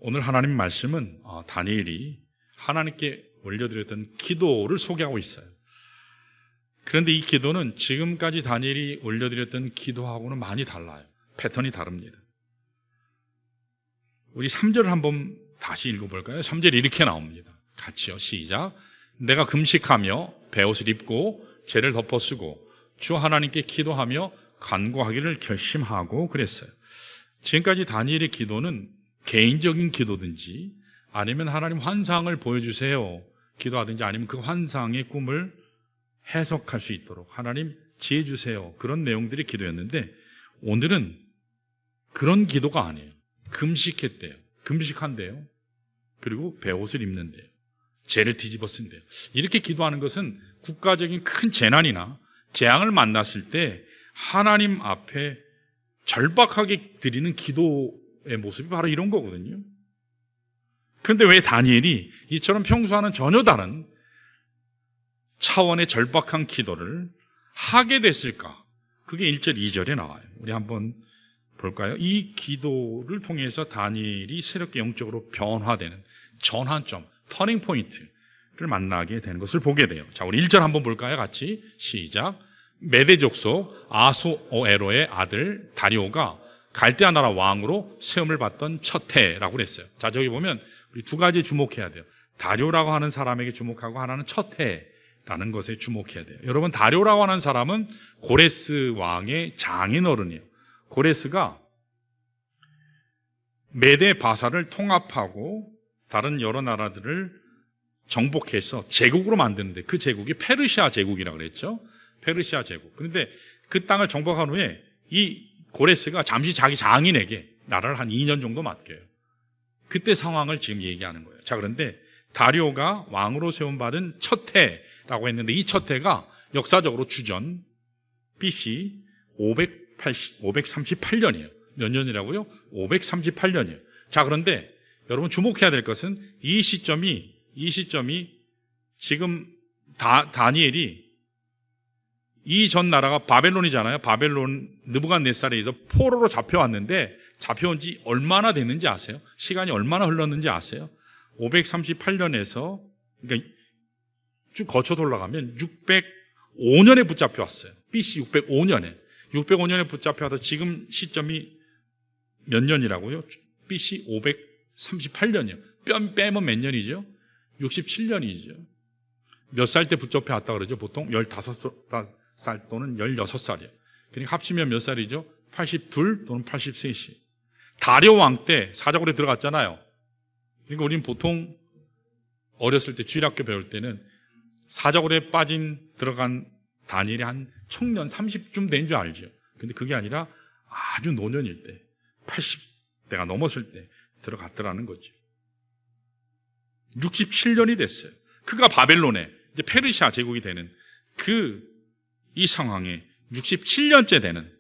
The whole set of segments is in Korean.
오늘 하나님 말씀은 다니엘이 하나님께 올려드렸던 기도를 소개하고 있어요. 그런데 이 기도는 지금까지 다니엘이 올려드렸던 기도하고는 많이 달라요. 패턴이 다릅니다. 우리 3절을 한번 다시 읽어볼까요? 3절이 이렇게 나옵니다. 같이요. 시작. 내가 금식하며 베옷을 입고 죄를 덮어쓰고 주 하나님께 기도하며 간구하기를 결심하고 그랬어요. 지금까지 다니엘의 기도는 개인적인 기도든지 아니면 하나님 환상을 보여주세요 기도하든지 아니면 그 환상의 꿈을 해석할 수 있도록 하나님 지혜 주세요 그런 내용들이 기도였는데 오늘은 그런 기도가 아니에요. 금식했대요. 금식한대요. 그리고 베옷을 입는데요. 죄를 뒤집어 쓴대요. 이렇게 기도하는 것은 국가적인 큰 재난이나 재앙을 만났을 때 하나님 앞에 절박하게 드리는 기도의 모습이 바로 이런 거거든요. 그런데 왜 다니엘이 이처럼 평소와는 전혀 다른 차원의 절박한 기도를 하게 됐을까? 그게 1절, 2절에 나와요. 우리 한번 볼까요? 이 기도를 통해서 다니엘이 새롭게 영적으로 변화되는 전환점, 터닝 포인트를 만나게 되는 것을 보게 돼요. 자, 우리 1절 한번 볼까요? 같이 시작. 메대 족속 아수에로의 아들 다리오가 갈대아 나라 왕으로 세움을 받던 첫 해라고 그랬어요. 자, 저기 보면 우리 두 가지 주목해야 돼요. 다리오라고 하는 사람에게 주목하고 하나는 첫 해라는 것에 주목해야 돼요. 여러분, 다리오라고 하는 사람은 고레스 왕의 장인어른이에요. 고레스가 메대 바사를 통합하고 다른 여러 나라들을 정복해서 제국으로 만드는데 그 제국이 페르시아 제국이라고 그랬죠. 페르시아 제국. 그런데 그 땅을 정복한 후에 이 고레스가 잠시 자기 장인에게 나라를 한 2년 정도 맡겨요. 그때 상황을 지금 얘기하는 거예요. 자, 그런데 다리오가 왕으로 세움받은 첫 해라고 했는데 이 첫 해가 역사적으로 주전 BC 538년이에요. 몇 년이라고요? 538년이에요. 자, 그런데 여러분 주목해야 될 것은 이 시점이 지금 다니엘이 이 전 나라가 바벨론이잖아요. 바벨론 느부갓네살에 의해서 포로로 잡혀왔는데 잡혀온 지 얼마나 됐는지 아세요? 시간이 얼마나 흘렀는지 아세요? 538년에서 그러니까 쭉 거쳐서 올라가면 605년에 붙잡혀왔어요. BC 605년에 붙잡혀와서 지금 시점이 몇 년이라고요? BC 538년이요. 빼면 몇 년이죠? 67년이죠. 몇 살 때 붙잡혀왔다 그러죠? 보통 15살 또는 16살이에요. 그러니까 합치면 몇 살이죠? 82 또는 83시. 다리오 왕 때 사자굴에 들어갔잖아요. 그러니까 우리는 보통 어렸을 때 주일학교 배울 때는 사자굴에 들어간 다니엘이 한 청년 30쯤 된 줄 알죠. 근데 그게 아니라 아주 노년일 때 80대가 넘었을 때 들어갔더라는 거죠. 67년이 됐어요. 그가 바벨론에 이제 페르시아 제국이 되는 이 상황에 67년째 되는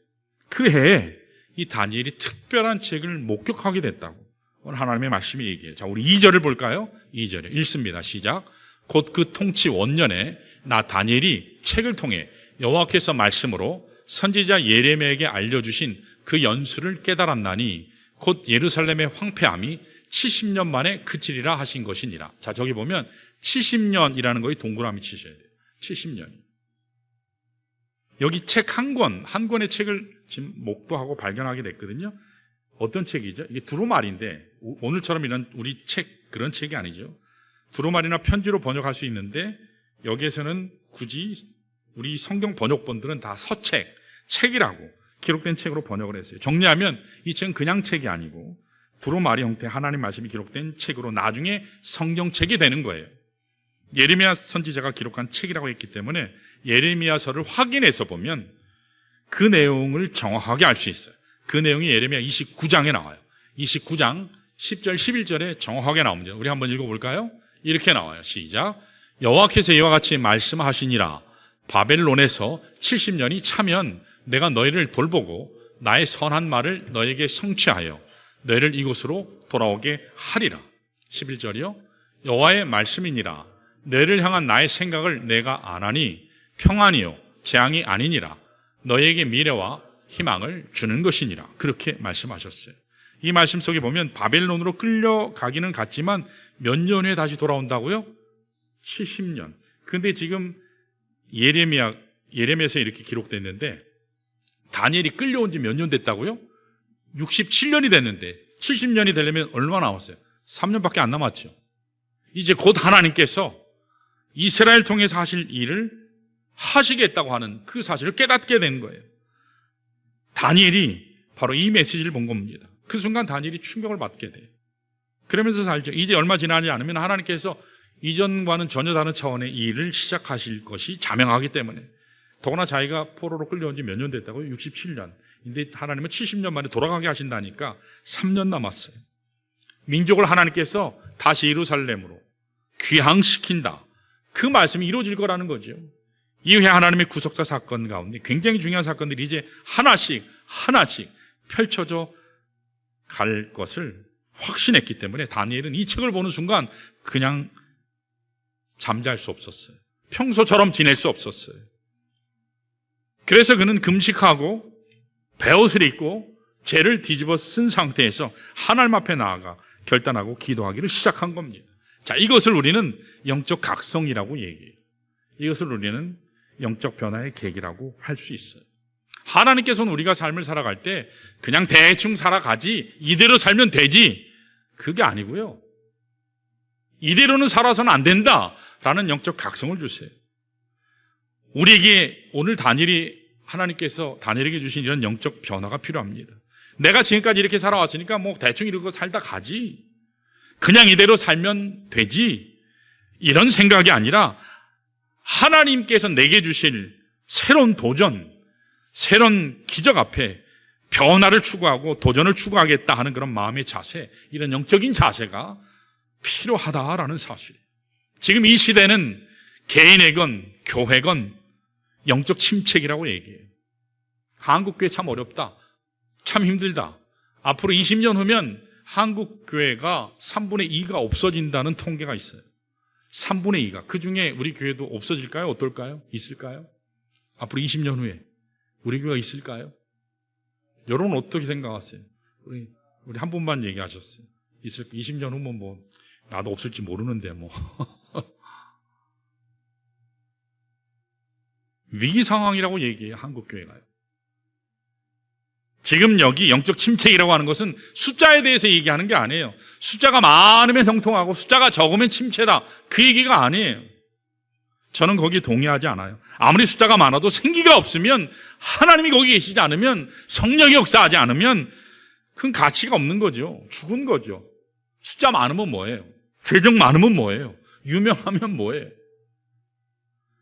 그 해에 이 다니엘이 특별한 책을 목격하게 됐다고 오늘 하나님의 말씀이 얘기해요. 자, 우리 2절을 볼까요? 2절에 읽습니다. 시작. 곧 그 통치 원년에 나 다니엘이 책을 통해 여호와께서 말씀으로 선지자 예레미야에게 알려주신 그 연수를 깨달았나니 곧 예루살렘의 황폐함이 70년 만에 그치리라 하신 것이니라. 자, 저기 보면 70년이라는 거에 동그라미 치셔야 돼요. 70년이. 여기 책 한 권의 책을 지금 목도하고 발견하게 됐거든요. 어떤 책이죠? 이게 두루마리인데 오늘처럼 이런 우리 책 그런 책이 아니죠. 두루마리나 편지로 번역할 수 있는데 여기에서는 굳이 우리 성경 번역본들은 다 책이라고 기록된 책으로 번역을 했어요. 정리하면 이 책은 그냥 책이 아니고 두루마리 형태 하나님 말씀이 기록된 책으로 나중에 성경책이 되는 거예요. 예레미야 선지자가 기록한 책이라고 했기 때문에 예레미야서를 확인해서 보면 그 내용을 정확하게 알 수 있어요. 그 내용이 예레미야 29장에 나와요. 29장 10절 11절에 정확하게 나옵니다. 우리 한번 읽어볼까요? 이렇게 나와요. 시작. 여호와께서 이와 같이 말씀하시니라. 바벨론에서 70년이 차면 내가 너희를 돌보고 나의 선한 말을 너에게 성취하여 너희를 이곳으로 돌아오게 하리라. 11절이요. 여호와의 말씀이니라. 너희를 향한 나의 생각을 내가 아나니 평안이요 재앙이 아니니라. 너희에게 미래와 희망을 주는 것이니라. 그렇게 말씀하셨어요. 이 말씀 속에 보면 바벨론으로 끌려가기는 갔지만 몇 년 후에 다시 돌아온다고요? 70년. 근데 지금 예레미야에서 이렇게 기록됐는데 다니엘이 끌려온 지 몇 년 됐다고요? 67년이 됐는데 70년이 되려면 얼마 남았어요? 3년밖에 안 남았죠. 이제 곧 하나님께서 이스라엘 통해서 하실 일을 하시겠다고 하는 그 사실을 깨닫게 된 거예요. 다니엘이 바로 이 메시지를 본 겁니다. 그 순간 다니엘이 충격을 받게 돼요. 그러면서 살죠. 이제 얼마 지나지 않으면 하나님께서 이전과는 전혀 다른 차원의 일을 시작하실 것이 자명하기 때문에, 더구나 자기가 포로로 끌려온 지 몇 년 됐다고요? 67년. 근데 하나님은 70년 만에 돌아가게 하신다니까 3년 남았어요. 민족을 하나님께서 다시 예루살렘으로 귀향시킨다. 그 말씀이 이루어질 거라는 거죠. 이후에 하나님의 구속사 사건 가운데 굉장히 중요한 사건들이 이제 하나씩 펼쳐져 갈 것을 확신했기 때문에 다니엘은 이 책을 보는 순간 그냥 잠잘 수 없었어요. 평소처럼 지낼 수 없었어요. 그래서 그는 금식하고 베옷을 입고 죄를 뒤집어 쓴 상태에서 하나님 앞에 나아가 결단하고 기도하기를 시작한 겁니다. 자, 이것을 우리는 영적 각성이라고 얘기해요. 이것을 우리는 영적 변화의 계기라고 할 수 있어요. 하나님께서는 우리가 삶을 살아갈 때 그냥 대충 살아가지, 이대로 살면 되지, 그게 아니고요. 이대로는 살아서는 안 된다라는 영적 각성을 주세요. 우리에게 오늘 하나님께서 다니엘에게 주신 이런 영적 변화가 필요합니다. 내가 지금까지 이렇게 살아왔으니까 뭐 대충 이러고 살다 가지, 그냥 이대로 살면 되지, 이런 생각이 아니라 하나님께서 내게 주실 새로운 도전, 새로운 기적 앞에 변화를 추구하고 도전을 추구하겠다 하는 그런 마음의 자세, 이런 영적인 자세가 필요하다라는 사실이에요. 지금 이 시대는 개인이건 교회건 영적 침체기라고 얘기해요. 한국교회 참 어렵다, 참 힘들다, 앞으로 20년 후면 한국교회가 3분의 2가 없어진다는 통계가 있어요. 3분의 2가. 그 중에 우리 교회도 없어질까요? 어떨까요? 있을까요? 앞으로 20년 후에 우리 교회가 있을까요? 여러분 어떻게 생각하세요? 우리 한 분만 얘기하셨어요. 20년 후면 뭐 나도 없을지 모르는데 뭐. 위기 상황이라고 얘기해요, 한국교회가요. 지금 여기 영적 침체이라고 하는 것은 숫자에 대해서 얘기하는 게 아니에요. 숫자가 많으면 형통하고 숫자가 적으면 침체다, 그 얘기가 아니에요. 저는 거기에 동의하지 않아요. 아무리 숫자가 많아도 생기가 없으면, 하나님이 거기 계시지 않으면, 성령이 역사하지 않으면 그건 가치가 없는 거죠. 죽은 거죠. 숫자 많으면 뭐예요? 재정 많으면 뭐예요? 유명하면 뭐예요?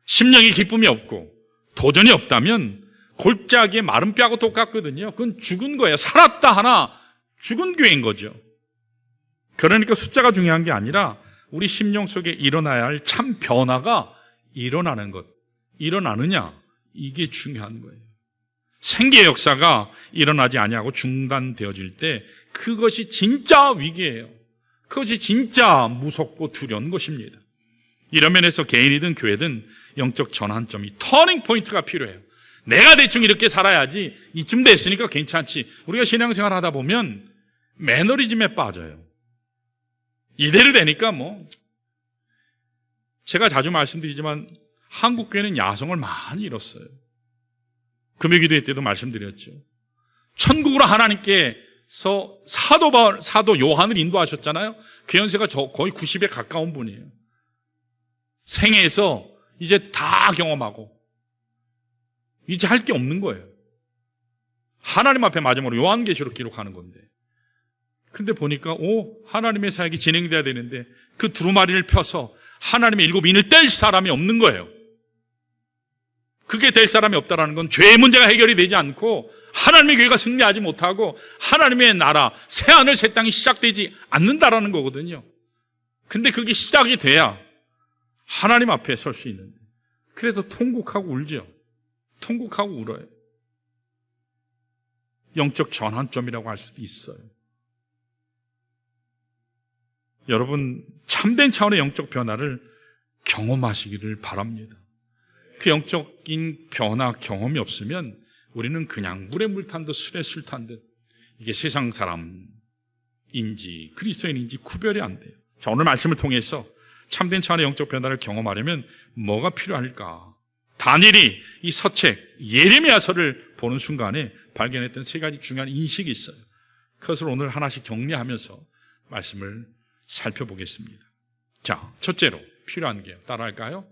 심령의 기쁨이 없고 도전이 없다면 골짜기에 마른 뼈하고 똑같거든요. 그건 죽은 거예요. 살았다 하나 죽은 교회인 거죠. 그러니까 숫자가 중요한 게 아니라 우리 심령 속에 일어나야 할 참 변화가 일어나는 것, 일어나느냐, 이게 중요한 거예요. 생계의 역사가 일어나지 아니하고 중단되어질 때 그것이 진짜 위기예요. 그것이 진짜 무섭고 두려운 것입니다. 이런 면에서 개인이든 교회든 영적 전환점이, 터닝 포인트가 필요해요. 내가 대충 이렇게 살아야지, 이쯤 됐으니까 괜찮지. 우리가 신앙생활 하다 보면 매너리즘에 빠져요. 이대로 되니까 뭐. 제가 자주 말씀드리지만 한국교회는 야성을 많이 잃었어요. 금요기도회 때도 말씀드렸죠. 천국으로 하나님께서 사도 요한을 인도하셨잖아요. 그 연세가 거의 90에 가까운 분이에요. 생애에서 이제 다 경험하고 이제 할 게 없는 거예요. 하나님 앞에 마지막으로 요한계시록 기록하는 건데, 근데 보니까 하나님의 사역이 진행돼야 되는데 그 두루마리를 펴서 하나님의 7인을 뗄 사람이 없는 거예요. 그게 될 사람이 없다는 건 죄의 문제가 해결이 되지 않고 하나님의 교회가 승리하지 못하고 하나님의 나라, 새하늘 새 땅이 시작되지 않는다라는 거거든요. 근데 그게 시작이 돼야 하나님 앞에 설 수 있는데, 그래서 통곡하고 울죠. 통곡하고 울어요. 영적 전환점이라고 할 수도 있어요. 여러분, 참된 차원의 영적 변화를 경험하시기를 바랍니다. 그 영적인 변화 경험이 없으면 우리는 그냥 물에 물 탄 듯 술에 술 탄 듯, 이게 세상 사람, 그리스도인인지 구별이 안 돼요. 자, 오늘 말씀을 통해서 참된 차원의 영적 변화를 경험하려면 뭐가 필요할까? 다니엘이 이 서책 예레미야서를 보는 순간에 발견했던 세 가지 중요한 인식이 있어요. 그것을 오늘 하나씩 정리하면서 말씀을 살펴보겠습니다. 자, 첫째로 필요한 게요. 따라할까요?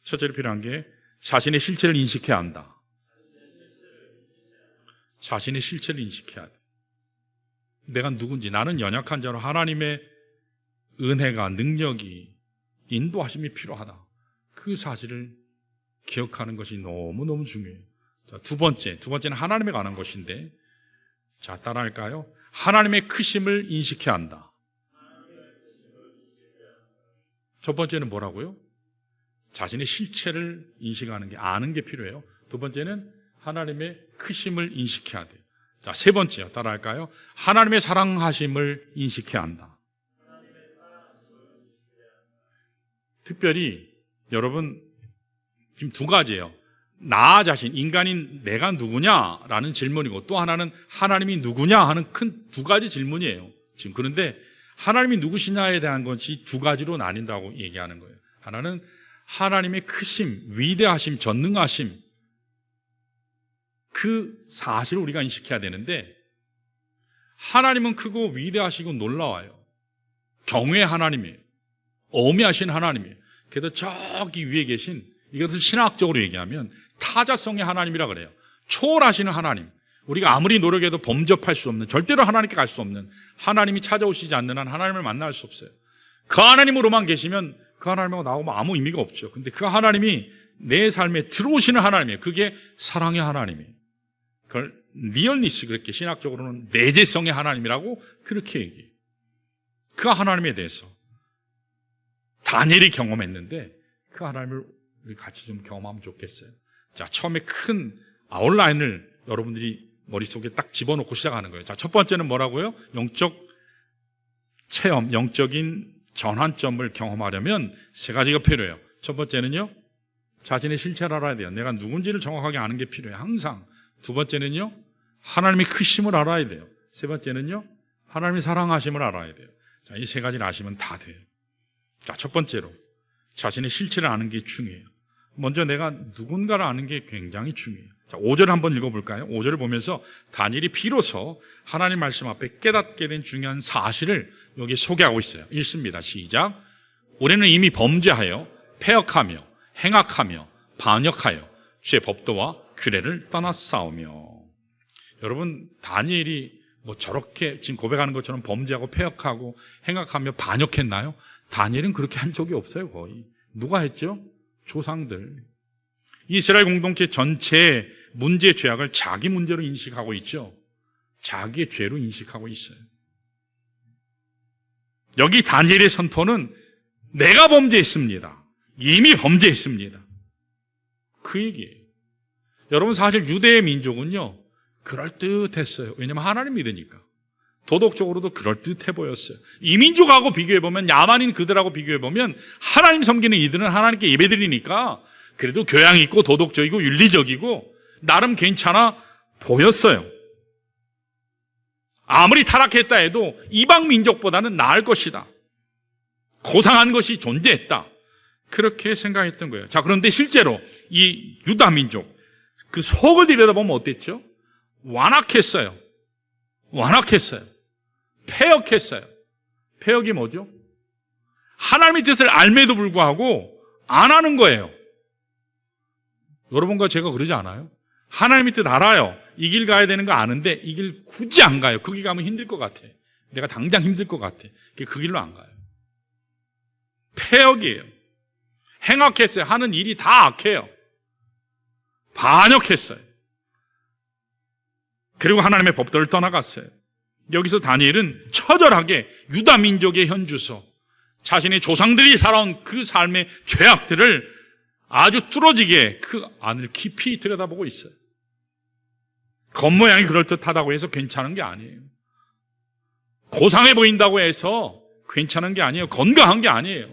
첫째로 필요한 게 자신의 실체를 인식해야 한다. 자신의 실체를 인식해야 돼. 내가 누군지, 나는 연약한 자로 하나님의 은혜가, 능력이, 인도하심이 필요하다. 그 사실을 기억하는 것이 너무너무 중요해요. 자, 두 번째는 하나님에 관한 것인데, 자, 따라할까요? 하나님의 크심을 인식해야 한다. 첫 번째는 뭐라고요? 자신의 실체를 인식하는 게, 아는 게 필요해요. 두 번째는 하나님의 크심을 인식해야 돼요. 자, 세 번째요. 따라할까요? 하나님의 사랑하심을 인식해야 한다. 특별히 여러분 지금 두 가지예요. 나 자신, 인간인 내가 누구냐라는 질문이고, 또 하나는 하나님이 누구냐 하는 큰 두 가지 질문이에요. 지금 그런데 하나님이 누구시냐에 대한 것이 두 가지로 나뉜다고 얘기하는 거예요. 하나는 하나님의 크심, 위대하심, 전능하심, 그 사실을 우리가 인식해야 되는데, 하나님은 크고 위대하시고 놀라워요. 경외의 하나님이에요. 어미하신 하나님이에요. 그래도 저기 위에 계신, 이것을 신학적으로 얘기하면 타자성의 하나님이라 그래요. 초월하시는 하나님, 우리가 아무리 노력해도 범접할 수 없는, 절대로 하나님께 갈 수 없는, 하나님이 찾아오시지 않는 한 하나님을 만날 수 없어요. 그 하나님으로만 계시면 그 하나님하고 나오면 아무 의미가 없죠. 근데 그 하나님이 내 삶에 들어오시는 하나님이에요. 그게 사랑의 하나님이에요. 그걸 리얼니스, 그렇게 신학적으로는 내재성의 하나님이라고 그렇게 얘기해요. 그 하나님에 대해서 다니엘이 경험했는데, 그 하나님을 우리 같이 좀 경험하면 좋겠어요. 자, 처음에 큰 아웃라인을 여러분들이 머릿속에 딱 집어넣고 시작하는 거예요. 자, 첫 번째는 뭐라고요? 영적 체험, 영적인 전환점을 경험하려면 세 가지가 필요해요. 첫 번째는요, 자신의 실체를 알아야 돼요. 내가 누군지를 정확하게 아는 게 필요해요. 항상. 두 번째는요, 하나님의 크심을 알아야 돼요. 세 번째는요, 하나님의 사랑하심을 알아야 돼요. 자, 이 세 가지를 아시면 다 돼요. 자, 첫 번째로 자신의 실체를 아는 게 중요해요. 먼저 내가 누군가를 아는 게 굉장히 중요해요. 자, 5절을 한번 읽어볼까요? 5절을 보면서 다니엘이 비로소 하나님 말씀 앞에 깨닫게 된 중요한 사실을 여기 소개하고 있어요. 읽습니다. 시작. 우리는 이미 범죄하여 패역하며 행악하며 반역하여 주의 법도와 규례를 떠났사오며. 여러분, 다니엘이 뭐 저렇게 지금 고백하는 것처럼 범죄하고 패역하고 행악하며 반역했나요? 다니엘은 그렇게 한 적이 없어요. 거의. 누가 했죠? 조상들. 이스라엘 공동체 전체의 문제, 죄악을 자기 문제로 인식하고 있죠. 자기의 죄로 인식하고 있어요. 여기 다니엘의 선포는 내가 범죄했습니다. 이미 범죄했습니다. 그 얘기예요. 여러분, 사실 유대의 민족은요, 그럴듯했어요. 왜냐하면 하나님 믿으니까. 도덕적으로도 그럴듯해 보였어요. 이 민족하고 비교해보면, 야만인 그들하고 비교해보면 하나님 섬기는 이들은 하나님께 예배드리니까 그래도 교양 있고 도덕적이고 윤리적이고 나름 괜찮아 보였어요. 아무리 타락했다 해도 이방 민족보다는 나을 것이다. 고상한 것이 존재했다. 그렇게 생각했던 거예요. 자, 그런데 실제로 이 유다 민족, 그 속을 들여다보면 어땠죠? 완악했어요. 패역했어요. 패역이 뭐죠? 하나님의 뜻을 알매도 불구하고 안 하는 거예요. 여러분과 제가 그러지 않아요? 하나님의 뜻 알아요. 이 길 가야 되는 거 아는데 이 길 굳이 안 가요. 거기 가면 힘들 것 같아. 내가 당장 힘들 것 같아. 그 길로 안 가요. 패역이에요. 행악했어요. 하는 일이 다 악해요. 반역했어요. 그리고 하나님의 법도를 떠나갔어요. 여기서 다니엘은 처절하게 유다 민족의 현주소, 자신의 조상들이 살아온 그 삶의 죄악들을 아주 뚫어지게 그 안을 깊이 들여다보고 있어요. 겉모양이 그럴듯하다고 해서 괜찮은 게 아니에요. 고상해 보인다고 해서 괜찮은 게 아니에요. 건강한 게 아니에요.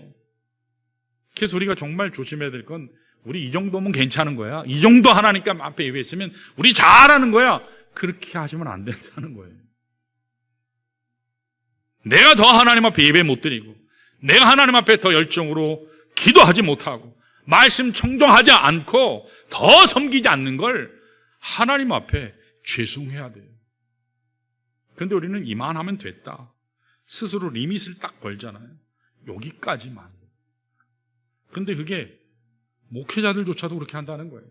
그래서 우리가 정말 조심해야 될 건, 우리 이 정도면 괜찮은 거야. 이 정도 하나님께 앞에 예배했으면 우리 잘하는 거야. 그렇게 하시면 안 된다는 거예요. 내가 더 하나님 앞에 예배 못 드리고, 내가 하나님 앞에 더 열정으로 기도하지 못하고, 말씀 청종하지 않고 더 섬기지 않는 걸 하나님 앞에 죄송해야 돼요. 그런데 우리는 이만하면 됐다. 스스로 리밋을 딱 걸잖아요. 여기까지만. 근데 그게 목회자들조차도 그렇게 한다는 거예요.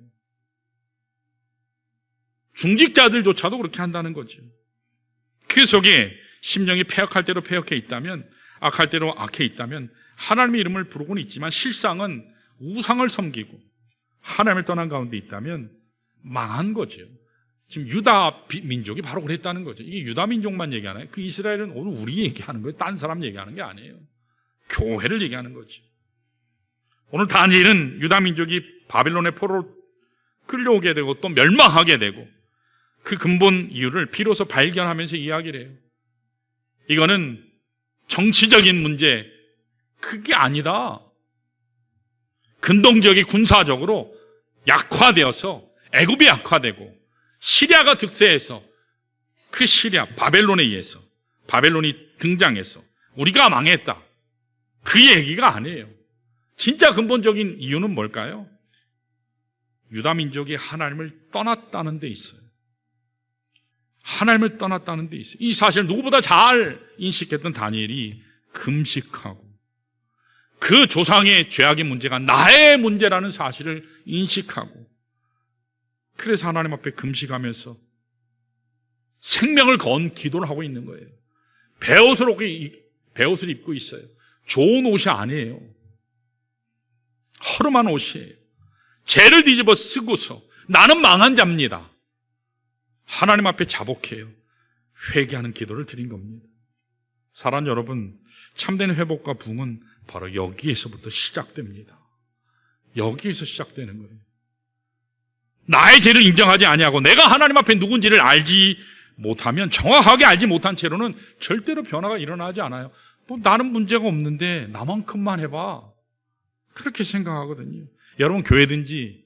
중직자들조차도 그렇게 한다는 거죠. 그 속에 심령이 패역할 대로 패역해 있다면, 악할 대로 악해 있다면 하나님의 이름을 부르고는 있지만 실상은 우상을 섬기고 하나님을 떠난 가운데 있다면 망한 거죠. 지금 유다 민족이 바로 그랬다는 거죠. 이게 유다 민족만 얘기하나요? 그 이스라엘은 오늘 우리 얘기하는 거예요. 딴 사람 얘기하는 게 아니에요. 교회를 얘기하는 거죠. 오늘 다니엘은 유다 민족이 바빌론의 포로로 끌려오게 되고 또 멸망하게 되고 그 근본 이유를 비로소 발견하면서 이야기를 해요. 이거는 정치적인 문제, 그게 아니다. 근동지역이 군사적으로 약화되어서 애굽이 약화되고 시리아가 득세해서 그 시리아, 바벨론에 의해서 바벨론이 등장해서 우리가 망했다. 그 얘기가 아니에요. 진짜 근본적인 이유는 뭘까요? 유다 민족이 하나님을 떠났다는 데 있어요. 하나님을 떠났다는 데 있어요. 이 사실을 누구보다 잘 인식했던 다니엘이 금식하고 그 조상의 죄악의 문제가 나의 문제라는 사실을 인식하고 그래서 하나님 앞에 금식하면서 생명을 건 기도를 하고 있는 거예요. 베옷을 입고 있어요. 좋은 옷이 아니에요. 허름한 옷이에요. 죄를 뒤집어 쓰고서 나는 망한 자입니다. 하나님 앞에 자복해요. 회개하는 기도를 드린 겁니다. 사랑하는 여러분, 참된 회복과 부흥은 바로 여기에서부터 시작됩니다. 여기에서 시작되는 거예요. 나의 죄를 인정하지 아니하고 내가 하나님 앞에 누군지를 알지 못하면, 정확하게 알지 못한 채로는 절대로 변화가 일어나지 않아요. 뭐 나는 문제가 없는데 나만큼만 해봐, 그렇게 생각하거든요. 여러분, 교회든지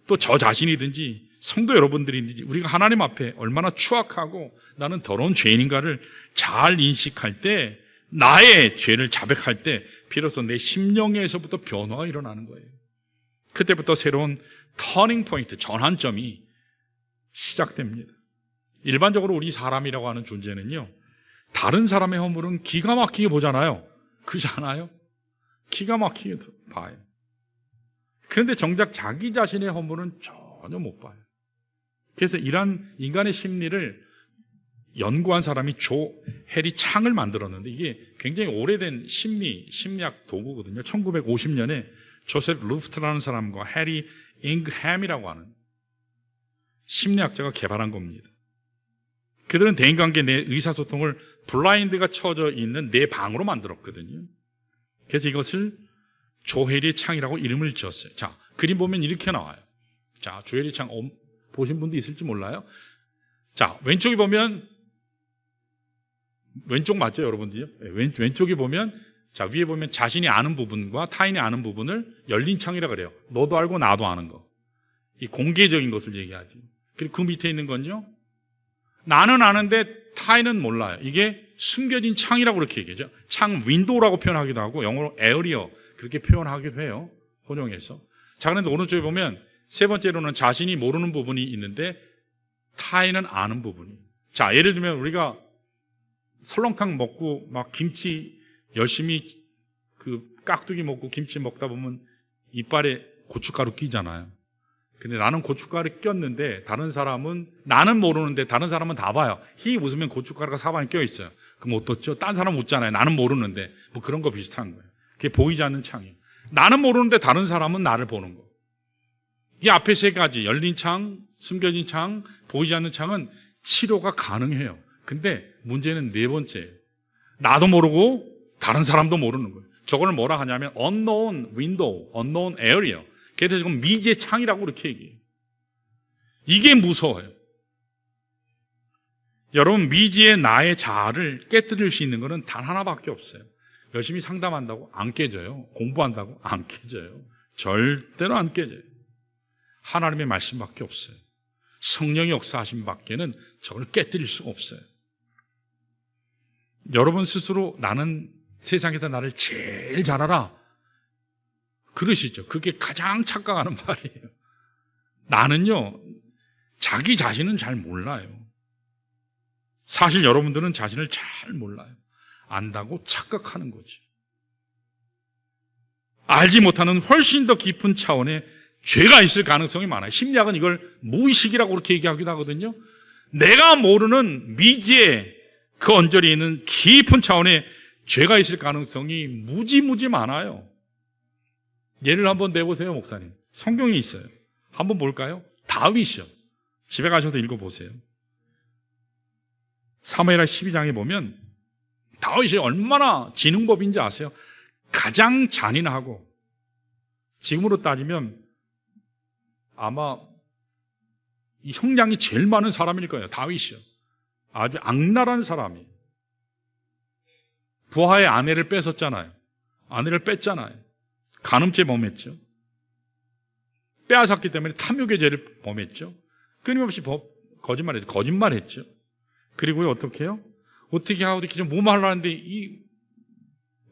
또 저 자신이든지 성도 여러분들이든지 우리가 하나님 앞에 얼마나 추악하고 나는 더러운 죄인인가를 잘 인식할 때, 나의 죄를 자백할 때 비로소 내 심령에서부터 변화가 일어나는 거예요. 그때부터 새로운 터닝 포인트, 전환점이 시작됩니다. 일반적으로 우리 사람이라고 하는 존재는요, 다른 사람의 허물은 기가 막히게 보잖아요. 그렇지 않아요? 기가 막히게 봐요. 그런데 정작 자기 자신의 허물은 전혀 못 봐요. 그래서 이러한 인간의 심리를 연구한 사람이 조 해리 창을 만들었는데, 이게 굉장히 오래된 심리학 도구거든요. 1950년에 조셉 루프트라는 사람과 해리 잉그햄이라고 하는 심리학자가 개발한 겁니다. 그들은 대인관계 내 의사소통을 블라인드가 쳐져 있는 내 방으로 만들었거든요. 그래서 이것을 조혜리의 창이라고 이름을 지었어요. 자, 그림 보면 이렇게 나와요. 자, 조혜리 창 보신 분도 있을지 몰라요. 자, 왼쪽에 보면, 왼쪽 맞죠, 여러분들요? 왼쪽에 보면, 자, 위에 보면 자신이 아는 부분과 타인이 아는 부분을 열린 창이라 그래요. 너도 알고 나도 아는 거. 이 공개적인 것을 얘기하죠. 그리고 그 밑에 있는 건요, 나는 아는데 타인은 몰라요. 이게 숨겨진 창이라고 그렇게 얘기하죠. 창 윈도우라고 표현하기도 하고 영어로 에어리어 그렇게 표현하기도 해요. 혼용해서. 자, 그런데 오른쪽에 보면 세 번째로는 자신이 모르는 부분이 있는데 타인은 아는 부분이. 자, 예를 들면 우리가 설렁탕 먹고 막 김치 열심히 그 깍두기 먹고 김치 먹다 보면 이빨에 고춧가루 끼잖아요. 근데 나는 고춧가루 꼈는데 다른 사람은, 나는 모르는데 다른 사람은 다 봐요. 히 웃으면 고춧가루가 사방에 껴 있어요. 그럼 어떻죠? 딴 사람 웃잖아요. 나는 모르는데. 뭐 그런 거 비슷한 거예요. 그게 보이지 않는 창이에요. 나는 모르는데 다른 사람은 나를 보는 거. 이 앞에 세 가지, 열린 창, 숨겨진 창, 보이지 않는 창은 치료가 가능해요. 근데 문제는 네 번째예요. 나도 모르고 다른 사람도 모르는 거예요. 저걸 뭐라 하냐면 unknown window, unknown area. 그래서 지금 미지의 창이라고 그렇게 얘기해요. 이게 무서워요. 여러분, 미지의 나의 자아를 깨뜨릴 수 있는 것은 단 하나밖에 없어요. 열심히 상담한다고 안 깨져요. 공부한다고 안 깨져요. 절대로 안 깨져요. 하나님의 말씀밖에 없어요. 성령의 역사하심 밖에는 저걸 깨뜨릴 수가 없어요. 여러분 스스로 나는 세상에서 나를 제일 잘 알아. 그러시죠. 그게 가장 착각하는 말이에요. 나는요, 자기 자신은 잘 몰라요. 사실 여러분들은 자신을 잘 몰라요. 안다고 착각하는 거지. 알지 못하는 훨씬 더 깊은 차원의 죄가 있을 가능성이 많아요. 심리학은 이걸 무의식이라고 그렇게 얘기하기도 하거든요. 내가 모르는 미지의 그 언저리에 있는 깊은 차원의 죄가 있을 가능성이 무지무지 많아요. 예를 한번 내보세요, 목사님. 성경에 있어요. 한번 볼까요? 다윗이요. 집에 가셔서 읽어보세요. 사무엘하 12장에 보면 다윗이 얼마나 지능법인지 아세요? 가장 잔인하고, 지금으로 따지면 아마 이 형량이 제일 많은 사람일 거예요. 다윗이요. 아주 악랄한 사람이. 부하의 아내를 뺏었잖아요. 아내를 뺐잖아요. 간음죄 범했죠. 빼앗았기 때문에 탐욕의 죄를 범했죠. 끊임없이 거짓말했죠. 그리고 어떻게 해요? 어떻게 하고 이렇게 좀 뭐 말하는데 이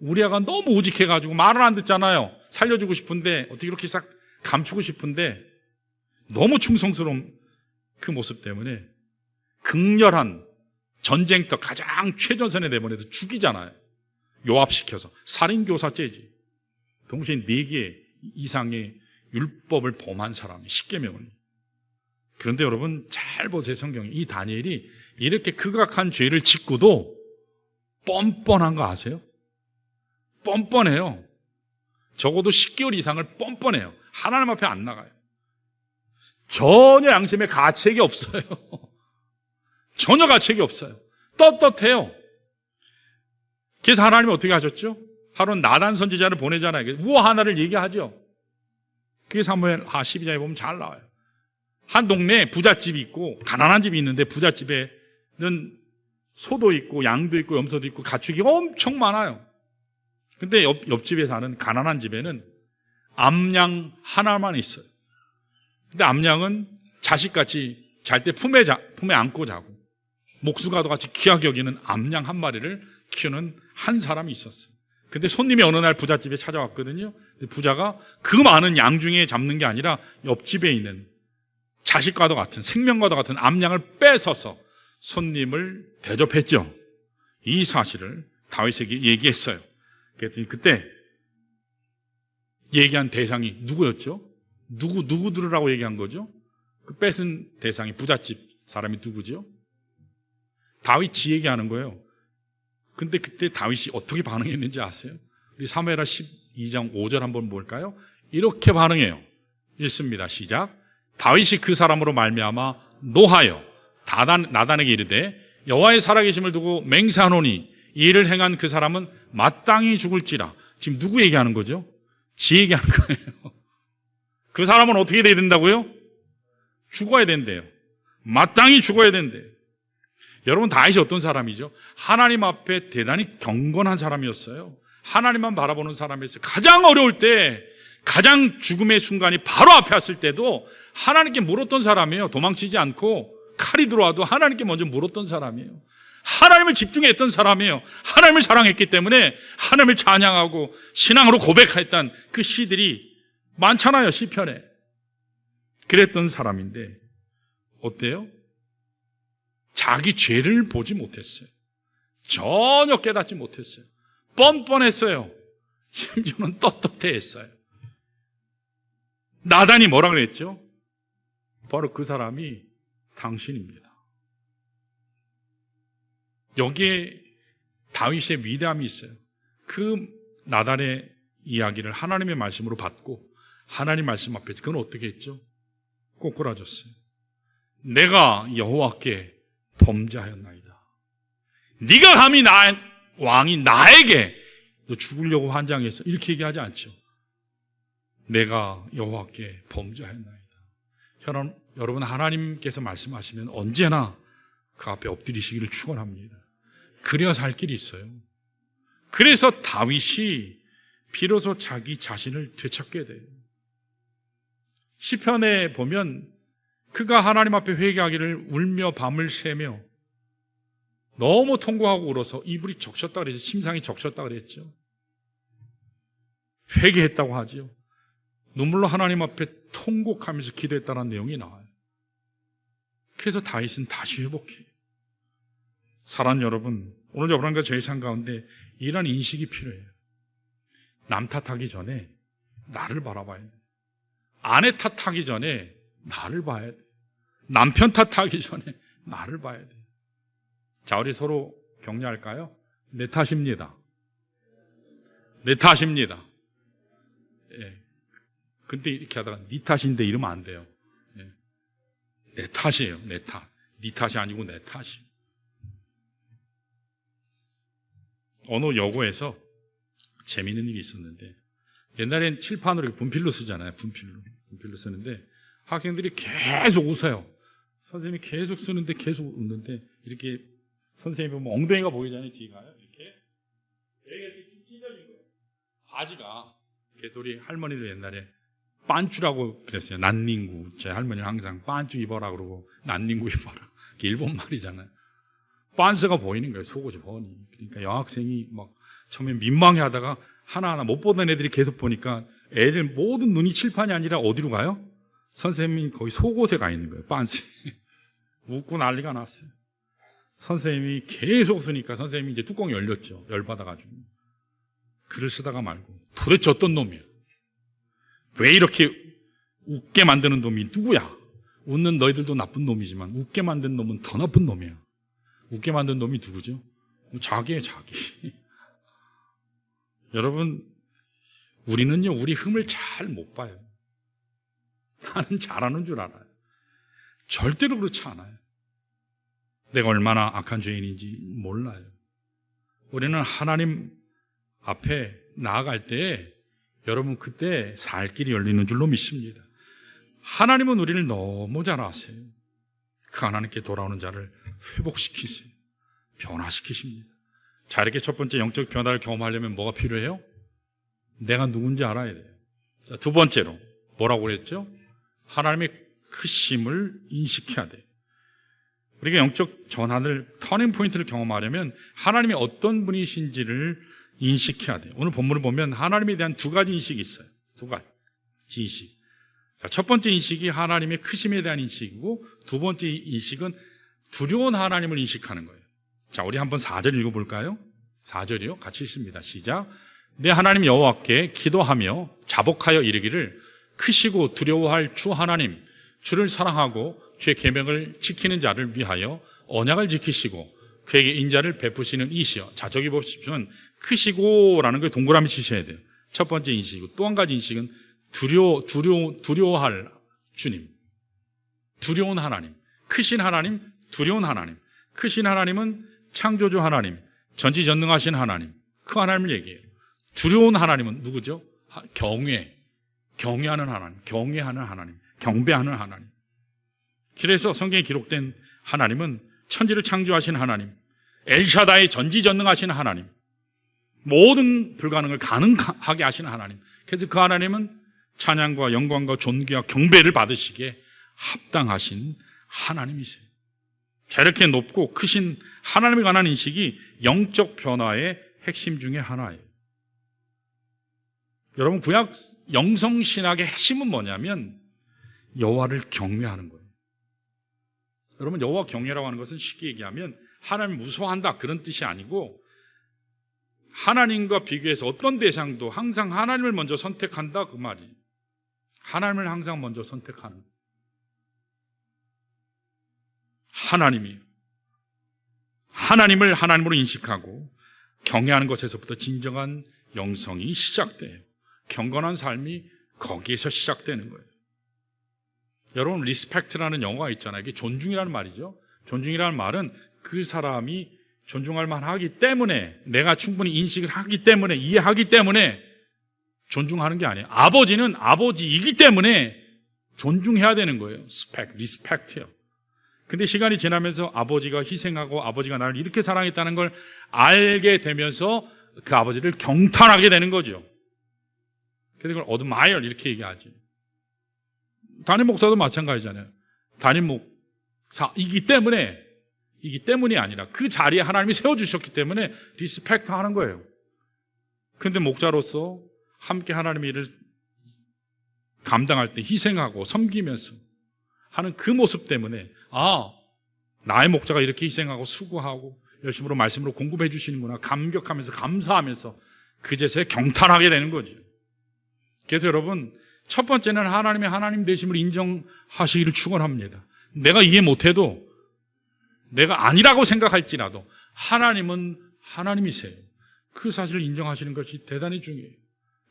우리아가 너무 우직해가지고 말을 안 듣잖아요. 살려주고 싶은데 어떻게 이렇게 싹 감추고 싶은데 너무 충성스러운 그 모습 때문에 극렬한 전쟁터 가장 최전선에 내보내서 죽이잖아요. 요압시켜서 살인교사죄지. 동시에 4개 이상의 율법을 범한 사람이 10계명을. 그런데 여러분 잘 보세요. 성경에 이 다니엘이 이렇게 극악한 죄를 짓고도 뻔뻔한 거 아세요? 뻔뻔해요. 적어도 10개월 이상을 뻔뻔해요. 하나님 앞에 안 나가요. 전혀 양심에 가책이 없어요. 전혀 가책이 없어요. 떳떳해요. 그래서 하나님이 어떻게 하셨죠? 하루는 나단 선지자를 보내잖아요. 우와 하나를 얘기하죠. 그게 사무엘하 12장에 보면 잘 나와요. 한 동네에 부잣집이 있고 가난한 집이 있는데 부잣집에는 소도 있고 양도 있고 염소도 있고 가축이 엄청 많아요. 근데 옆집에 사는 가난한 집에는 암양 하나만 있어요. 근데 암양은 자식같이 잘 때 품에 안고 자고 목수가도 같이 귀하게 여기는 암양 한 마리를 키우는 한 사람이 있었어요. 근데 손님이 어느 날 부잣집에 찾아왔거든요. 근데 부자가 그 많은 양 중에 잡는 게 아니라 옆집에 있는 자식과도 같은 생명과도 같은 암양을 뺏어서 손님을 대접했죠. 이 사실을 다윗에게 얘기했어요. 그랬더니 그때 얘기한 대상이 누구였죠? 누구 들으라고 얘기한 거죠? 그 뺏은 대상이 부잣집 사람이 누구죠? 다윗이 얘기하는 거예요. 근데 그때 다윗이 어떻게 반응했는지 아세요? 우리 사무엘하 12장 5절 한번 볼까요? 이렇게 반응해요. 읽습니다. 시작. 다윗이 그 사람으로 말미암아 노하여 나단에게 이르되 여호와의 살아계심을 두고 맹세하노니 이 일을 행한 그 사람은 마땅히 죽을지라. 지금 누구 얘기하는 거죠? 지 얘기하는 거예요. 그 사람은 어떻게 돼야 된다고요? 죽어야 된대요. 마땅히 죽어야 된대요. 여러분 다윗이 어떤 사람이죠? 하나님 앞에 대단히 경건한 사람이었어요. 하나님만 바라보는 사람이었어요. 가장 어려울 때, 가장 죽음의 순간이 바로 앞에 왔을 때도 하나님께 물었던 사람이에요. 도망치지 않고 칼이 들어와도 하나님께 먼저 물었던 사람이에요. 하나님을 집중했던 사람이에요. 하나님을 사랑했기 때문에 하나님을 찬양하고 신앙으로 고백했던 그 시들이 많잖아요. 시편에. 그랬던 사람인데 어때요? 자기 죄를 보지 못했어요. 전혀 깨닫지 못했어요. 뻔뻔했어요. 심지어는 떳떳해했어요. 나단이 뭐라 그랬죠? 바로 그 사람이 당신입니다. 여기에 다윗의 위대함이 있어요. 그 나단의 이야기를 하나님의 말씀으로 받고 하나님 말씀 앞에서 그건 어떻게 했죠? 꼬꾸라졌어요. 내가 여호와께 범죄하였나이다. 네가 감히 왕이 나에게 너 죽으려고 환장했어 이렇게 얘기하지 않죠. 내가 여호와께 범죄하였나이다. 여러분 하나님께서 말씀하시면 언제나 그 앞에 엎드리시기를 축원합니다. 그래야 살 길이 있어요. 그래서 다윗이 비로소 자기 자신을 되찾게 돼요. 시편에 보면 그가 하나님 앞에 회개하기를 울며 밤을 새며 너무 통곡하고 울어서 이불이 적셨다 그랬죠. 심상이 적셨다 그랬죠. 회개했다고 하지요. 눈물로 하나님 앞에 통곡하면서 기도했다는 내용이 나와요. 그래서 다윗은 다시 회복해요. 사랑하는 여러분, 오늘 여러분과 저희 삶 가운데 이런 인식이 필요해요. 남 탓하기 전에 나를 바라봐야 돼. 아내 탓하기 전에 나를 봐야 돼. 남편 탓하기 전에 나를 봐야 돼. 자, 우리 서로 격려할까요? 내 탓입니다. 내 탓입니다. 예. 근데 이렇게 하다가 네 탓인데 이러면 안 돼요. 예. 내 탓이에요. 내 탓. 네 탓이 아니고 내 탓이. 어느 여고에서 재미있는 일이 있었는데, 옛날엔 칠판으로 분필로 쓰잖아요. 분필로 쓰는데 학생들이 계속 웃어요. 선생님이 계속 쓰는데 계속 웃는데, 이렇게 선생님이 보면 엉덩이가 보이잖아요. 뒤가요. 이렇게 이렇게 찢어진 거예요. 바지가. 그래서 우리 할머니도 옛날에 빤쭈라고 그랬어요. 난닝구. 제 할머니는 항상 빤쭈 입어라 그러고 난닝구 입어라. 일본 말이잖아요. 빤스가 보이는 거예요. 속옷이 보니. 그러니까 여학생이 막 처음에 민망해하다가 하나하나 못 보던 애들이 계속 보니까 애들 모든 눈이 칠판이 아니라 어디로 가요? 선생님이 거의 속옷에 가 있는 거예요. 빤스. 웃고 난리가 났어요. 선생님이 계속 쓰니까 선생님이 이제 뚜껑이 열렸죠. 열받아가지고. 글을 쓰다가 말고, 도대체 어떤 놈이야? 왜 이렇게 웃게 만드는 놈이 누구야? 웃는 너희들도 나쁜 놈이지만 웃게 만든 놈은 더 나쁜 놈이야. 웃게 만든 놈이 누구죠? 자기예요, 자기. 여러분, 우리는요, 우리 흠을 잘 못 봐요. 나는 잘하는 줄 알아요. 절대로 그렇지 않아요. 내가 얼마나 악한 죄인인지 몰라요. 우리는 하나님 앞에 나아갈 때 여러분 그때 살 길이 열리는 줄로 믿습니다. 하나님은 우리를 너무 잘 아세요. 그 하나님께 돌아오는 자를 회복시키세요. 변화시키십니다. 자, 이렇게 첫 번째 영적 변화를 경험하려면 뭐가 필요해요? 내가 누군지 알아야 돼요. 자, 두 번째로 뭐라고 그랬죠? 하나님의 크심을 인식해야 돼요. 우리가 영적 전환을, 터닝 포인트를 경험하려면 하나님이 어떤 분이신지를 인식해야 돼요. 오늘 본문을 보면 하나님에 대한 두 가지 인식이 있어요. 두 가지 인식. 자, 첫 번째 인식이 하나님의 크심에 대한 인식이고, 두 번째 인식은 두려운 하나님을 인식하는 거예요. 자, 우리 한번 4절 읽어볼까요? 4절이요. 같이 읽습니다. 시작. 내 하나님 여호와께 기도하며 자복하여 이르기를, 크시고 두려워할 주 하나님, 주를 사랑하고 주의 계명을 지키는 자를 위하여 언약을 지키시고 그에게 인자를 베푸시는 이시여. 자, 저기 보시면 크시고라는 걸 동그라미 치셔야 돼요. 첫 번째 인식이고, 또 한 가지 인식은 두려워할 주님, 두려운 하나님, 크신 하나님, 두려운 하나님. 크신 하나님은 창조주 하나님, 전지전능하신 하나님, 그 하나님을 얘기해요. 두려운 하나님은 누구죠? 경외하는 하나님, 경외하는 하나님, 경배하는 하나님. 그래서 성경에 기록된 하나님은 천지를 창조하신 하나님, 엘샤다이 전지전능하신 하나님, 모든 불가능을 가능하게 하신 하나님. 그래서 그 하나님은 찬양과 영광과 존귀와 경배를 받으시기에 합당하신 하나님이세요. 자, 이렇게 높고 크신 하나님에 관한 인식이 영적 변화의 핵심 중에 하나예요. 여러분, 구약 영성신학의 핵심은 뭐냐면 여호와를 경외하는 거예요. 여러분, 여호와 경외라고 하는 것은 쉽게 얘기하면 하나님을 무서워한다, 그런 뜻이 아니고, 하나님과 비교해서 어떤 대상도 항상 하나님을 먼저 선택한다, 그 말이에요. 하나님을 항상 먼저 선택하는 하나님이에요. 하나님을 하나님으로 인식하고 경외하는 것에서부터 진정한 영성이 시작돼요. 경건한 삶이 거기에서 시작되는 거예요. 여러분, 리스펙트라는 영어가 있잖아요. 이게 존중이라는 말이죠. 존중이라는 말은 그 사람이 존중할 만하기 때문에, 내가 충분히 인식을 하기 때문에, 이해하기 때문에 존중하는 게 아니에요. 아버지는 아버지이기 때문에 존중해야 되는 거예요. 리스펙트요. 근데 시간이 지나면서 아버지가 희생하고 아버지가 나를 이렇게 사랑했다는 걸 알게 되면서 그 아버지를 경탄하게 되는 거죠. 그래서 그걸 admire 이렇게 얘기하지. 담임 목사도 마찬가지잖아요. 담임 목사이기 때문에 때문이 아니라 그 자리에 하나님이 세워주셨기 때문에 리스펙트 하는 거예요. 그런데 목자로서 함께 하나님의 일을 감당할 때 희생하고 섬기면서 하는 그 모습 때문에 나의 목자가 이렇게 희생하고 수고하고 열심으로 말씀으로 공급해 주시는구나 감격하면서 감사하면서 그제서야 경탄하게 되는 거죠. 그래서 여러분 첫 번째는 하나님의 하나님 되심을 인정하시기를 축원합니다. 내가 이해 못해도 내가 아니라고 생각할지라도 하나님은 하나님이세요. 그 사실을 인정하시는 것이 대단히 중요해요.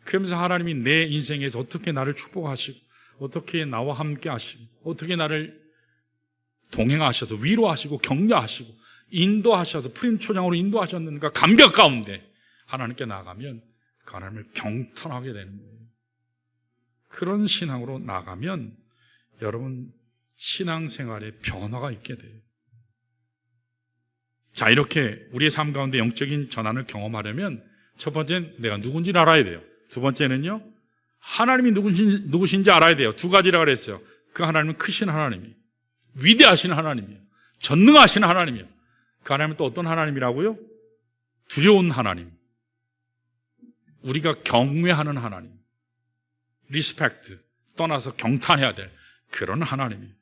그러면서 하나님이 내 인생에서 어떻게 나를 축복하시고 어떻게 나와 함께 하시고 어떻게 나를 동행하셔서 위로하시고 격려하시고 인도하셔서 푸른 초장으로 인도하셨는가 감격 가운데 하나님께 나아가면 그 하나님을 경탄하게 되는 거예요. 그런 신앙으로 나가면 여러분 신앙생활에 변화가 있게 돼요. 자, 이렇게 우리의 삶 가운데 영적인 전환을 경험하려면 첫 번째는 내가 누군지를 알아야 돼요. 두 번째는요, 하나님이 누구신지 알아야 돼요. 두 가지라 그랬어요. 그 하나님은 크신 하나님이에요. 위대하신 하나님이에요. 전능하신 하나님이에요. 그 하나님은 또 어떤 하나님이라고요? 두려운 하나님. 우리가 경외하는 하나님. 리스펙트. 떠나서 경탄해야 될 그런 하나님이에요.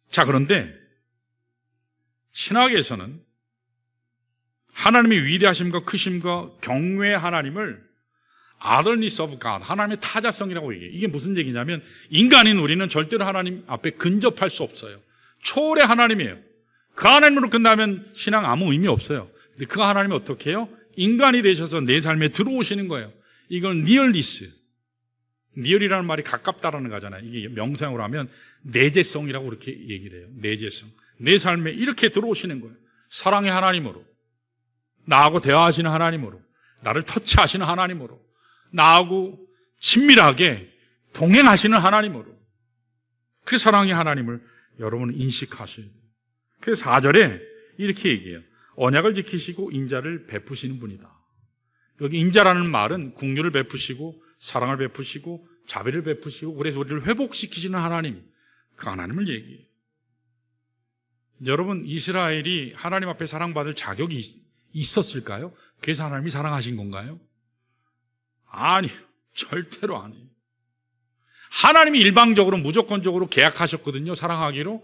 자, 그런데 신학에서는 하나님의 위대하심과 크심과 경외의 하나님을 otherness of God, 하나님의 타자성이라고 얘기해요. 이게 무슨 얘기냐면 인간인 우리는 절대로 하나님 앞에 근접할 수 없어요. 초월의 하나님이에요. 그 하나님으로 끝나면 신앙 아무 의미 없어요. 근데 그 하나님이 어떻게 해요? 인간이 되셔서 내 삶에 들어오시는 거예요. 이건 니얼리스. 니얼이라는 말이 가깝다라는 거잖아요. 이게 명사용으로 하면 내재성이라고 그렇게 얘기를 해요. 내재성. 내 삶에 이렇게 들어오시는 거예요. 사랑의 하나님으로, 나하고 대화하시는 하나님으로, 나를 터치하시는 하나님으로, 나하고 친밀하게 동행하시는 하나님으로, 그 사랑의 하나님을 여러분은 인식하셔야 돼요. 그래서 4절에 이렇게 얘기해요. 언약을 지키시고 인자를 베푸시는 분이다. 여기 인자라는 말은 긍휼을 베푸시고 사랑을 베푸시고 자비를 베푸시고 그래서 우리를 회복시키시는 하나님, 그 하나님을 얘기해요. 여러분, 이스라엘이 하나님 앞에 사랑받을 자격이 있었을까요? 그래서 하나님이 사랑하신 건가요? 아니요, 절대로 아니에요. 하나님이 일방적으로 무조건적으로 계약하셨거든요. 사랑하기로.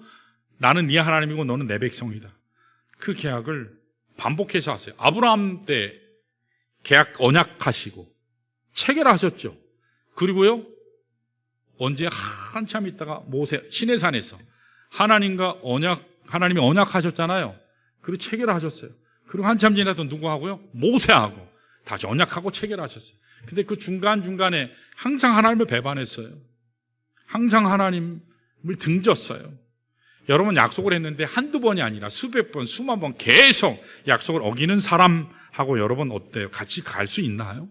나는 네 하나님이고 너는 내 백성이다. 그 계약을 반복해서 하세요. 아브라함 때 계약 언약하시고 체결하셨죠. 그리고요, 언제 한참 있다가 모세 시내산에서 하나님이 언약하셨잖아요. 그리고 체결하셨어요. 그리고 한참 지나서 누구하고요? 모세하고 다시 언약하고 체결하셨어요. 근데 그 중간중간에 항상 하나님을 배반했어요. 항상 하나님을 등졌어요. 여러분, 약속을 했는데 한두 번이 아니라 수백 번, 수만 번 계속 약속을 어기는 사람하고 여러분 어때요? 같이 갈 수 있나요?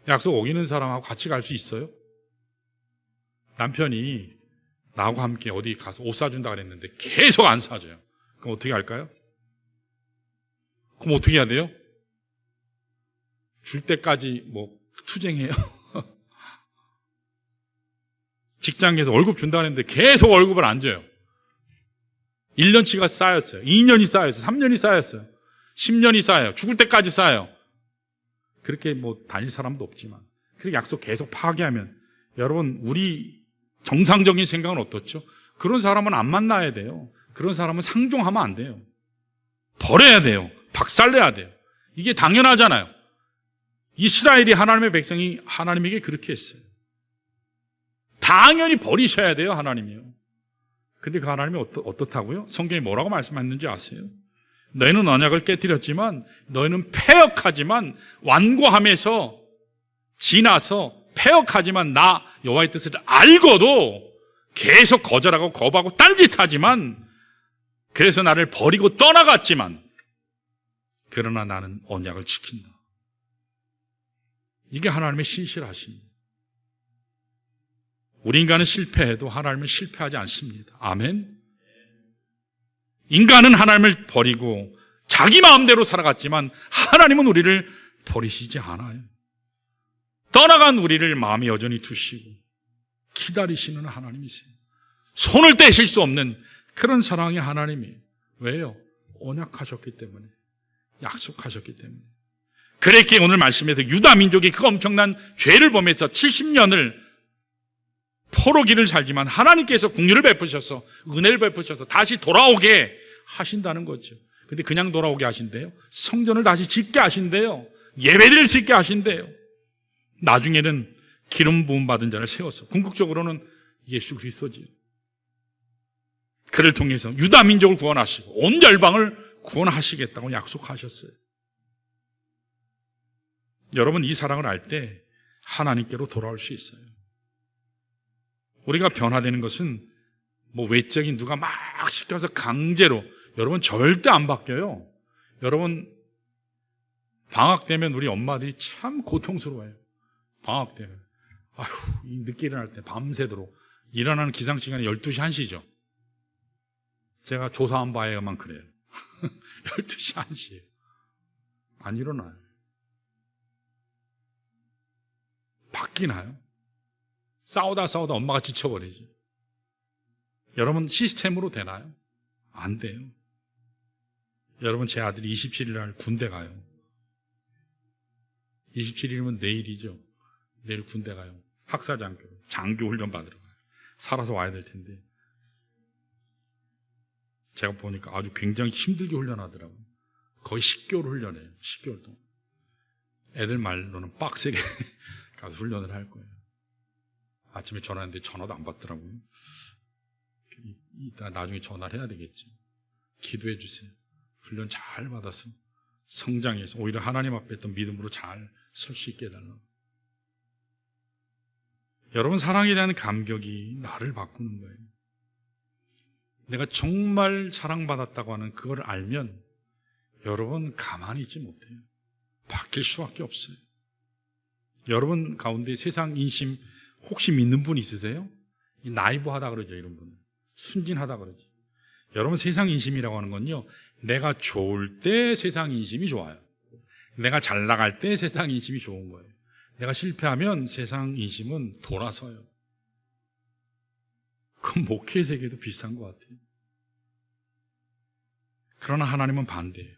약속 어기는 사람하고 같이 갈 수 있어요? 남편이 나하고 함께 어디 가서 옷 사준다 그랬는데 계속 안 사줘요. 그럼 어떻게 할까요? 그럼 어떻게 해야 돼요? 줄 때까지 투쟁해요. 직장에서 월급 준다 그랬는데 계속 월급을 안 줘요. 1년치가 쌓였어요. 2년이 쌓였어요. 3년이 쌓였어요. 10년이 쌓여요. 죽을 때까지 쌓여요. 그렇게 다닐 사람도 없지만 그렇게 약속 계속 파기하면 여러분, 우리 정상적인 생각은 어떻죠? 그런 사람은 안 만나야 돼요. 그런 사람은 상종하면 안 돼요. 버려야 돼요. 박살내야 돼요. 이게 당연하잖아요. 이스라엘이 하나님의 백성이 하나님에게 그렇게 했어요. 당연히 버리셔야 돼요, 하나님이요. 근데 그 하나님이 어떻다고요? 성경이 뭐라고 말씀했는지 아세요? 너희는 언약을 깨뜨렸지만 너희는 패역하지만 완고함에서 지나서 패역하지만 나 여호와의 뜻을 알고도 계속 거절하고 거부하고 딴짓하지만 그래서 나를 버리고 떠나갔지만 그러나 나는 언약을 지킨다. 이게 하나님의 신실하심입니다. 우리 인간은 실패해도 하나님은 실패하지 않습니다. 아멘. 인간은 하나님을 버리고 자기 마음대로 살아갔지만 하나님은 우리를 버리시지 않아요. 떠나간 우리를 마음에 여전히 두시고 기다리시는 하나님이세요. 손을 떼실 수 없는 그런 사랑이 하나님이에요. 왜요? 언약하셨기 때문에, 약속하셨기 때문에. 그랬기에 오늘 말씀에서 유다 민족이 그 엄청난 죄를 범해서 70년을 포로기를 살지만 하나님께서 긍휼을 베푸셔서, 은혜를 베푸셔서 다시 돌아오게 하신다는 거죠. 근데 그냥 돌아오게 하신대요. 성전을 다시 짓게 하신대요. 예배드릴 수 있게 하신대요. 나중에는 기름 부음 받은 자를 세워서, 궁극적으로는 예수 그리스도지요. 그를 통해서 유다 민족을 구원하시고 온 열방을 구원하시겠다고 약속하셨어요. 여러분, 이 사랑을 알 때 하나님께로 돌아올 수 있어요. 우리가 변화되는 것은 뭐 외적인 누가 막 시켜서 강제로, 여러분 절대 안 바뀌어요. 여러분 방학 되면 우리 엄마들이 참 고통스러워해요. 방학 되면 늦게 일어날 때 밤새도록 일어나는 기상시간이 12시 1시죠. 제가 조사한 바에만 그래요. 12시 1시예요. 안 일어나요. 바뀌나요? 싸우다 엄마가 지쳐버리죠. 여러분 시스템으로 되나요? 안 돼요. 여러분, 제 아들이 27일 날 군대 가요. 27일이면 내일이죠. 내일 군대 가요. 학사장교로 장교 훈련 받으러 가요. 살아서 와야 될 텐데 제가 보니까 아주 굉장히 힘들게 훈련하더라고요. 거의 10개월 훈련해요. 10개월 동안. 애들 말로는 빡세게 가서 훈련을 할 거예요. 아침에 전화했는데 전화도 안 받더라고요. 이따 나중에 전화를 해야 되겠지. 기도해 주세요. 훈련 잘 받아서 성장해서 오히려 하나님 앞에 있던 믿음으로 잘 설 수 있게 해달라고. 여러분, 사랑에 대한 감격이 나를 바꾸는 거예요. 내가 정말 사랑받았다고 하는 그걸 알면 여러분 가만히 있지 못해요. 바뀔 수밖에 없어요. 여러분 가운데 세상 인심 혹시 믿는 분 있으세요? 나이브하다 그러죠. 이런 분은 순진하다 그러죠. 여러분, 세상 인심이라고 하는 건요, 내가 좋을 때 세상 인심이 좋아요. 내가 잘 나갈 때 세상 인심이 좋은 거예요. 내가 실패하면 세상 인심은 돌아서요. 그건 목회 세계도 비슷한 것 같아요. 그러나 하나님은 반대예요.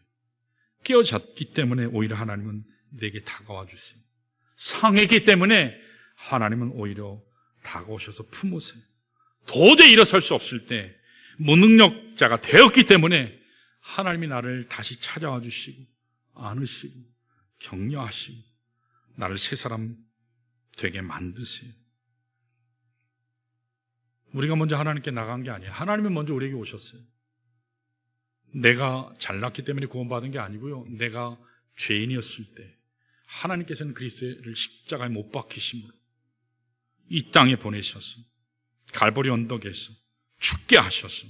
깨어졌기 때문에 오히려 하나님은 내게 다가와 주세요. 상했기 때문에 하나님은 오히려 다가오셔서 품으세요. 도저히 일어설 수 없을 때 무능력자가 되었기 때문에 하나님이 나를 다시 찾아와 주시고 안으시고 격려하시고 나를 새 사람 되게 만드세요. 우리가 먼저 하나님께 나간 게 아니에요. 하나님은 먼저 우리에게 오셨어요. 내가 잘났기 때문에 구원받은 게 아니고요, 내가 죄인이었을 때 하나님께서는 그리스도를 십자가에 못 박히심으로 이 땅에 보내셔서 갈보리 언덕에서 죽게 하셔서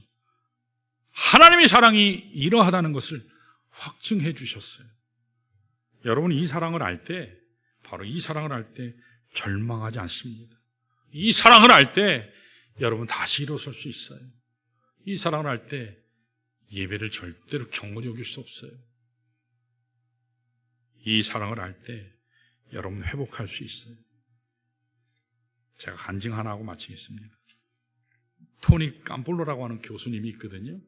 하나님의 사랑이 이러하다는 것을 확증해 주셨어요. 여러분, 이 사랑을 알 때, 바로 이 사랑을 알 때 절망하지 않습니다. 이 사랑을 알 때 여러분 다시 일어설 수 있어요. 이 사랑을 알 때 예배를 절대로 경홀히 여길 수 없어요. 이 사랑을 알 때 여러분 회복할 수 있어요. 제가 간증 하나 하고 마치겠습니다. 토니 깜볼로라고 하는 교수님이 있거든요.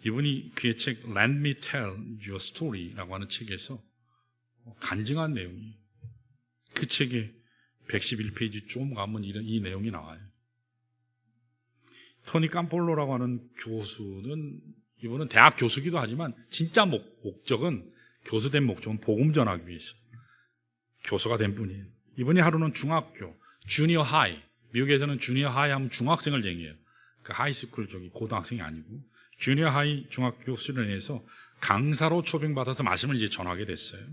이분이 그의 책 Let Me Tell Your Story라고 하는 책에서 간증한 내용이에요. 그 책에 111페이지 좀 가면 이 내용이 나와요. 토니 깜볼로라고 하는 교수는, 이분은 대학 교수기도 하지만 진짜 목적은, 교수된 목적은 복음 전하기 위해서 교수가 된 분이에요. 이분이 하루는 중학교, 주니어 하이, 미국에서는 주니어 하이 하면 중학생을 얘기해요. 그 하이스쿨 쪽이 고등학생이 아니고, 주니어 하이 중학교 수련회에서 강사로 초빙받아서 말씀을 이제 전하게 됐어요.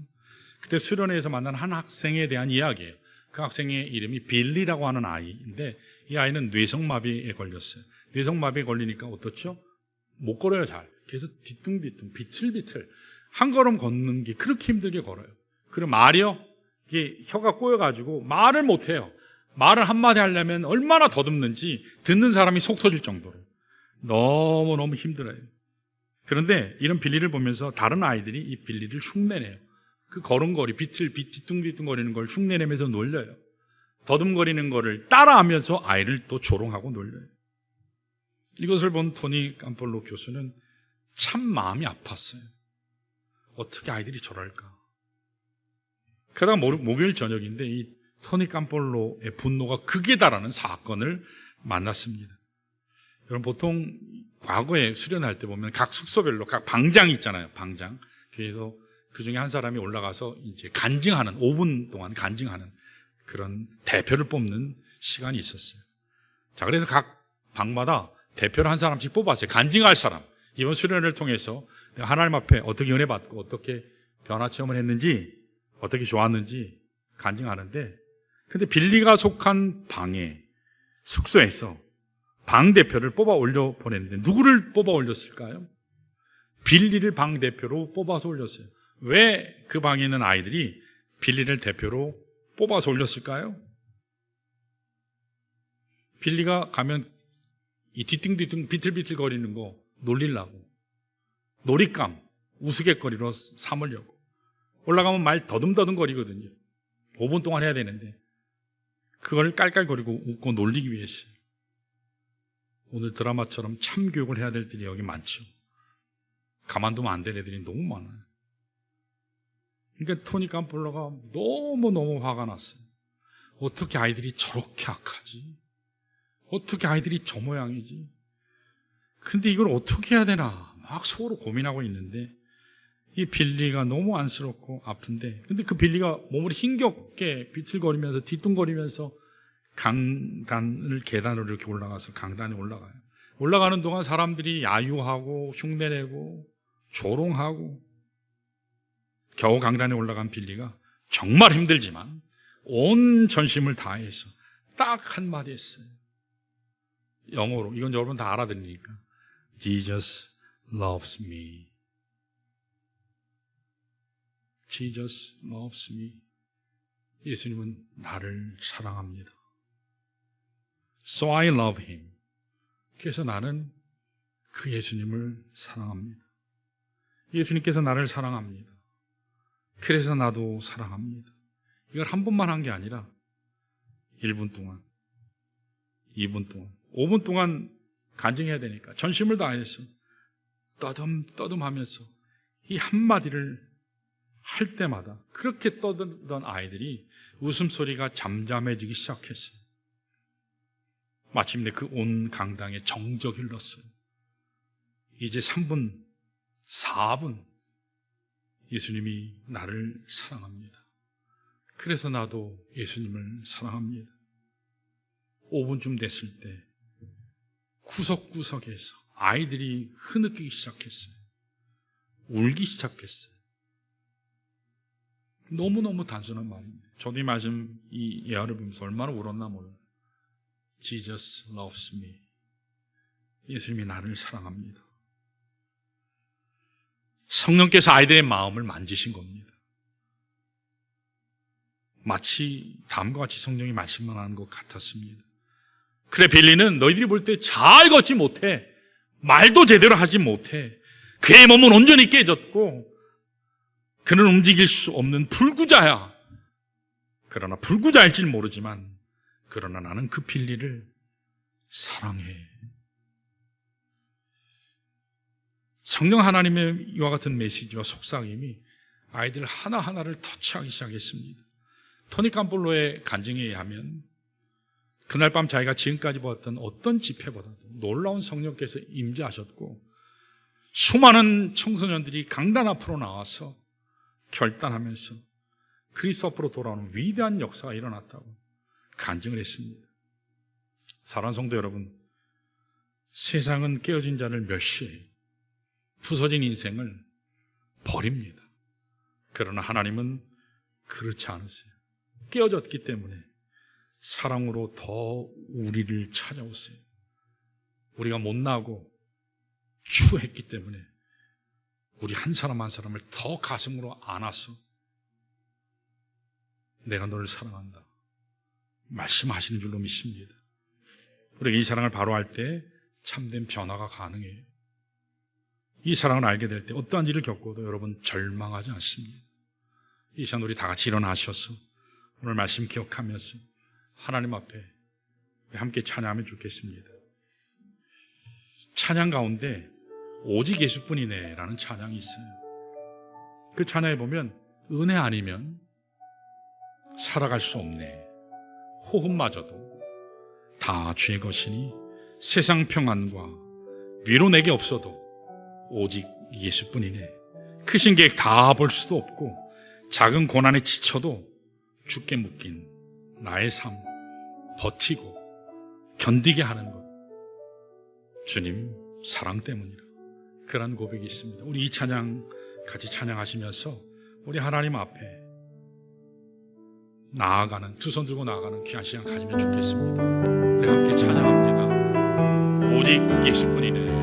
그때 수련회에서 만난 한 학생에 대한 이야기예요. 그 학생의 이름이 빌리라고 하는 아이인데, 이 아이는 뇌성마비에 걸렸어요. 뇌성마비에 걸리니까 어떻죠? 못 걸어요, 잘. 그래서 뒤뚱뒤뚱, 비틀비틀. 한 걸음 걷는 게 그렇게 힘들게 걸어요. 그리고 말이요, 이게 혀가 꼬여가지고 말을 못해요. 말을 한마디 하려면 얼마나 더듬는지 듣는 사람이 속 터질 정도로 너무너무 힘들어요. 그런데 이런 빌리를 보면서 다른 아이들이 이 빌리를 흉내내요. 그 걸음걸이, 뒤뚱뒤뚱 거리는 걸 흉내내면서 놀려요. 더듬거리는 거를 따라하면서 아이를 또 조롱하고 놀려요. 이것을 본 토니 깜폴로 교수는 참 마음이 아팠어요. 어떻게 아이들이 저럴까? 그러다가 목요일 저녁인데 이 토니 깜폴로의 분노가 극에 달하는 사건을 만났습니다. 여러분, 보통 과거에 수련할 때 보면 각 숙소별로 각 방장이 있잖아요. 방장. 그래서 그 중에 한 사람이 올라가서 이제 간증하는, 5분 동안 간증하는 그런 대표를 뽑는 시간이 있었어요. 자, 그래서 각 방마다 대표를 한 사람씩 뽑았어요. 간증할 사람. 이번 수련을 통해서 하나님 앞에 어떻게 은혜 받고 어떻게 변화 체험을 했는지, 어떻게 좋았는지 간증하는데, 근데 빌리가 속한 방에, 숙소에서 방 대표를 뽑아 올려 보냈는데 누구를 뽑아 올렸을까요? 빌리를 방 대표로 뽑아서 올렸어요. 왜 그 방에 있는 아이들이 빌리를 대표로 뽑아서 올렸을까요? 빌리가 가면 이 뒤뚱뒤뚱 비틀비틀 거리는 거 놀리려고, 놀잇감, 우스갯거리로 삼으려고. 올라가면 말 더듬더듬 거리거든요. 5분 동안 해야 되는데 그걸 깔깔거리고 웃고 놀리기 위해서. 오늘 드라마처럼 참교육을 해야 될 일이 여기 많죠. 가만두면 안 될 애들이 너무 많아요. 그러니까 토니 깜폴로가 너무너무 화가 났어요. 어떻게 아이들이 저렇게 악하지? 어떻게 아이들이 저 모양이지? 근데 이걸 어떻게 해야 되나 막 속으로 고민하고 있는데, 이 빌리가 너무 안쓰럽고 아픈데, 근데 그 빌리가 몸을 힘겹게 비틀거리면서 뒤뚱거리면서 계단으로 이렇게 올라가서 강단에 올라가요. 올라가는 동안 사람들이 야유하고 흉내내고 조롱하고, 겨우 강단에 올라간 빌리가 정말 힘들지만 온 전심을 다해서 딱 한마디 했어요. 영어로. 이건 여러분 다 알아들으니까. Jesus loves me. Jesus loves me. 예수님은 나를 사랑합니다. So I love him. 그래서 나는 그 예수님을 사랑합니다. 예수님께서 나를 사랑합니다. 그래서 나도 사랑합니다. 이걸 한 번만 한 게 아니라 1분 동안, 2분 동안, 5분 동안 간증해야 되니까 전심을 다해서 떠듬떠듬하면서 이 한마디를 할 때마다 그렇게 떠들던 아이들이 웃음소리가 잠잠해지기 시작했어요. 마침내 그 온 강당에 정적이 흘렀어요. 이제 3분, 4분 예수님이 나를 사랑합니다. 그래서 나도 예수님을 사랑합니다. 5분쯤 됐을 때 구석구석에서 아이들이 흐느끼기 시작했어요. 울기 시작했어요. 너무너무 단순한 말입니다. 저도 이 말씀, 이 예화를 보면서 얼마나 울었나 몰라요. Jesus loves me. 예수님이 나를 사랑합니다. 성령께서 아이들의 마음을 만지신 겁니다. 마치 다음과 같이 성령이 말씀만 하는 것 같았습니다. 그래, 빌리는 너희들이 볼 때 잘 걷지 못해. 말도 제대로 하지 못해. 그의 몸은 온전히 깨졌고 그는 움직일 수 없는 불구자야. 그러나 불구자일지는 모르지만, 그러나 나는 그 빌리를 사랑해. 성령 하나님의 이와 같은 메시지와 속삭임이 아이들 하나하나를 터치하기 시작했습니다. 토니 깜폴로의 간증에 의하면 그날 밤 자기가 지금까지 보았던 어떤 집회보다도 놀라운 성령께서 임재하셨고, 수많은 청소년들이 강단 앞으로 나와서 결단하면서 그리스도 앞으로 돌아오는 위대한 역사가 일어났다고 간증을 했습니다. 사랑하는 성도 여러분, 세상은 깨어진 자를 멸시해요. 부서진 인생을 버립니다. 그러나 하나님은 그렇지 않으세요. 깨어졌기 때문에 사랑으로 더 우리를 찾아오세요. 우리가 못나고 추했기 때문에 우리 한 사람 한 사람을 더 가슴으로 안아서 내가 너를 사랑한다 말씀하시는 줄로 믿습니다. 우리가 이 사랑을 바로 할 때 참된 변화가 가능해요. 이 사랑을 알게 될 때 어떠한 일을 겪어도 여러분 절망하지 않습니다. 이 시간 우리 다 같이 일어나셔서 오늘 말씀 기억하면서 하나님 앞에 함께 찬양하면 좋겠습니다. 찬양 가운데 오직 예수뿐이네 라는 찬양이 있어요. 그 찬양에 보면 은혜 아니면 살아갈 수 없네, 호흡마저도 다 주의 것이니 세상 평안과 위로 내게 없어도 오직 예수뿐이네. 크신 계획 다 볼 수도 없고 작은 고난에 지쳐도 주께 묶인 나의 삶 버티고 견디게 하는 것, 주님 사랑 때문이라. 그런 고백이 있습니다. 우리 이 찬양 같이 찬양하시면서 우리 하나님 앞에 나아가는, 두 손 들고 나아가는 귀한 시간 가지면 좋겠습니다. 우리 함께 찬양합니다. 오직 예수뿐이네.